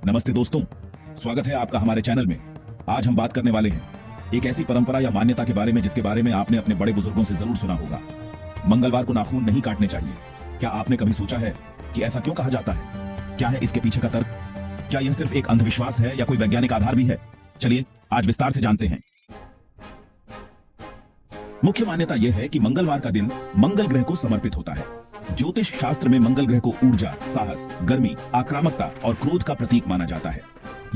नमस्ते दोस्तों, स्वागत है आपका हमारे चैनल में। आज हम बात करने वाले हैं एक ऐसी परंपरा या मान्यता के बारे में जिसके बारे में आपने अपने बड़े बुजुर्गों से जरूर सुना होगा। मंगलवार को नाखून नहीं काटने चाहिए। क्या आपने कभी सोचा है कि ऐसा क्यों कहा जाता है? क्या है इसके पीछे का तर्क? क्या यह सिर्फ एक अंधविश्वास है या कोई वैज्ञानिक आधार भी है? चलिए आज विस्तार से जानते हैं। मुख्य मान्यता यह है कि मंगलवार का दिन मंगल ग्रह को समर्पित होता है। ज्योतिष शास्त्र में मंगल ग्रह को ऊर्जा, साहस, गर्मी, आक्रामकता और क्रोध का प्रतीक माना जाता है।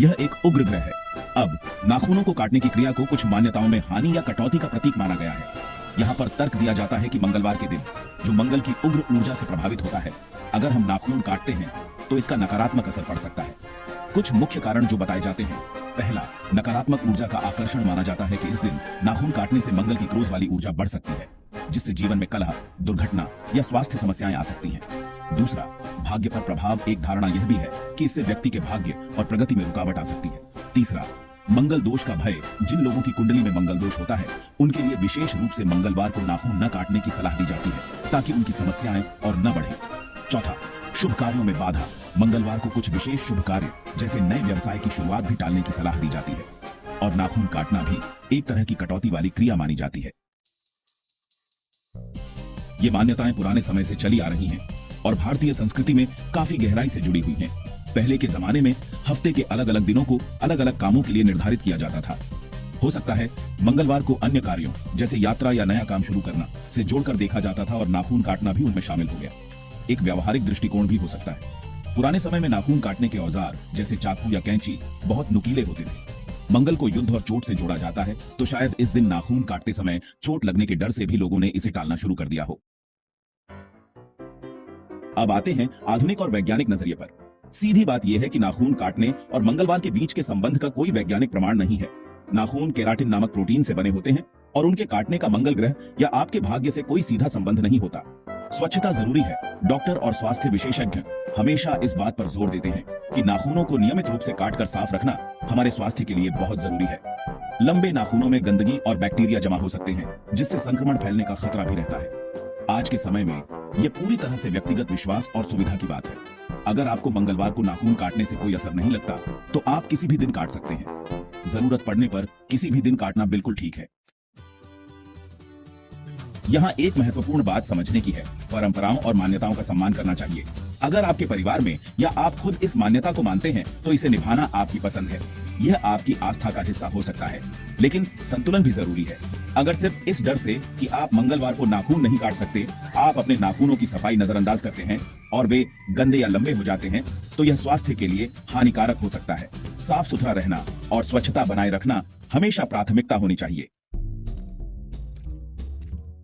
यह एक उग्र ग्रह है। अब नाखूनों को काटने की क्रिया को कुछ मान्यताओं में हानि या कटौती का प्रतीक माना गया है। यहाँ पर तर्क दिया जाता है कि मंगलवार के दिन जो मंगल की उग्र ऊर्जा से प्रभावित होता है, अगर हम नाखून काटते हैं तो इसका नकारात्मक असर पड़ सकता है। कुछ मुख्य कारण जो बताए जाते हैं। पहला, नकारात्मक ऊर्जा का आकर्षण माना जाता है कि इस दिन नाखून काटने से मंगल की क्रोध वाली ऊर्जा बढ़ सकती है, जिससे जीवन में कलह, दुर्घटना या स्वास्थ्य समस्याएं आ सकती हैं। दूसरा, भाग्य पर प्रभाव। एक धारणा यह भी है कि इससे व्यक्ति के भाग्य और प्रगति में रुकावट आ सकती है। तीसरा, मंगल दोष का भय। जिन लोगों की कुंडली में मंगल दोष होता है, उनके लिए विशेष रूप से मंगलवार को नाखून न काटने की सलाह दी जाती है ताकि उनकी समस्याएं और न बढ़े। चौथा, शुभ कार्यों में बाधा। मंगलवार को कुछ विशेष शुभ कार्य जैसे नए व्यवसाय की शुरुआत भी टालने की सलाह दी जाती है। और नाखून काटना भी एक तरह की कटौती वाली क्रिया मानी जाती है। ये मान्यताएं पुराने समय से चली आ रही हैं और भारतीय संस्कृति में काफी गहराई से जुड़ी हुई हैं। पहले के जमाने में हफ्ते के अलग अलग दिनों को अलग अलग कामों के लिए निर्धारित किया जाता था। हो सकता है मंगलवार को अन्य कार्यों जैसे यात्रा या नया काम शुरू करना से जोड़कर देखा जाता था और नाखून काटना भी उनमें शामिल हो गया। एक व्यावहारिक दृष्टिकोण भी हो सकता है। पुराने समय में नाखून काटने के औजार जैसे चाकू या कैंची बहुत नुकीले होते थे। मंगल को युद्ध और चोट से जोड़ा जाता है, तो शायद इस दिन नाखून काटते समय चोट लगने के डर से भी लोगों ने इसे टालना शुरू कर दिया हो। अब आते हैं आधुनिक और वैज्ञानिक नजरिए पर। सीधी बात यह है कि नाखून काटने और मंगलवार के बीच के संबंध का कोई वैज्ञानिक प्रमाण नहीं है। नाखून केराटिन नामक प्रोटीन से बने होते हैं और उनके काटने का मंगल ग्रह या आपके भाग्य से कोई सीधा संबंध नहीं होता। स्वच्छता जरूरी है। डॉक्टर और स्वास्थ्य विशेषज्ञ हमेशा इस बात पर जोर देते हैं कि नाखूनों को नियमित रूप से काटकर साफ रखना हमारे स्वास्थ्य के लिए बहुत जरूरी है। लंबे नाखूनों में गंदगी और बैक्टीरिया जमा हो सकते हैं, जिससे संक्रमण फैलने का खतरा भी रहता है। आज के समय में यह पूरी तरह से व्यक्तिगत विश्वास और सुविधा की बात है। अगर आपको मंगलवार को नाखून काटने से कोई असर नहीं लगता, तो आप किसी भी दिन काट सकते हैं। जरूरत पड़ने पर किसी भी दिन काटना बिल्कुल ठीक है। यहाँ एक महत्वपूर्ण बात समझने की है, परंपराओं और मान्यताओं का सम्मान करना चाहिए। अगर आपके परिवार में या आप खुद इस मान्यता को मानते हैं, तो इसे निभाना आपकी पसंद है। यह आपकी आस्था का हिस्सा हो सकता है, लेकिन संतुलन भी जरूरी है। अगर सिर्फ इस डर से कि आप मंगलवार को नाखून नहीं काट सकते, आप अपने नाखूनों की सफाई नजरअंदाज करते हैं और वे गंदे या लंबे हो जाते हैं, तो यह स्वास्थ्य के लिए हानिकारक हो सकता है। साफ सुथरा रहना और स्वच्छता बनाए रखना हमेशा प्राथमिकता होनी चाहिए।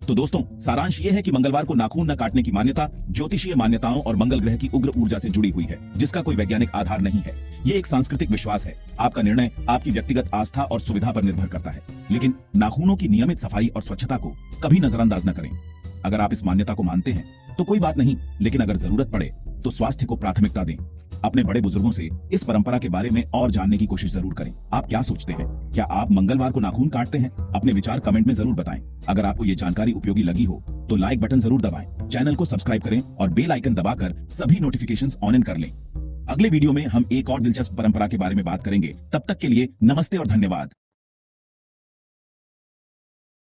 तो दोस्तों, सारांश यह है कि मंगलवार को नाखून न काटने की मान्यता ज्योतिषीय मान्यताओं और मंगल ग्रह की उग्र ऊर्जा से जुड़ी हुई है, जिसका कोई वैज्ञानिक आधार नहीं है। ये एक सांस्कृतिक विश्वास है। आपका निर्णय आपकी व्यक्तिगत आस्था और सुविधा पर निर्भर करता है, लेकिन नाखूनों की नियमित सफाई और स्वच्छता को कभी नजरअंदाज न करें। अगर आप इस मान्यता को मानते हैं तो कोई बात नहीं, लेकिन अगर जरूरत पड़े तो स्वास्थ्य को प्राथमिकता दें। अपने बड़े बुजुर्गों से इस परंपरा के बारे में और जानने की कोशिश जरूर करें। आप क्या सोचते हैं? क्या आप मंगलवार को नाखून काटते हैं? अपने विचार कमेंट में जरूर बताएं। अगर आपको ये जानकारी उपयोगी लगी हो तो लाइक बटन जरूर दबाएं, चैनल को सब्सक्राइब करें और बेल आइकन दबाकर सभी नोटिफिकेशंस ऑन इन कर लें। अगले वीडियो में हम एक और दिलचस्प परंपरा के बारे में बात करेंगे। तब तक के लिए नमस्ते और धन्यवाद।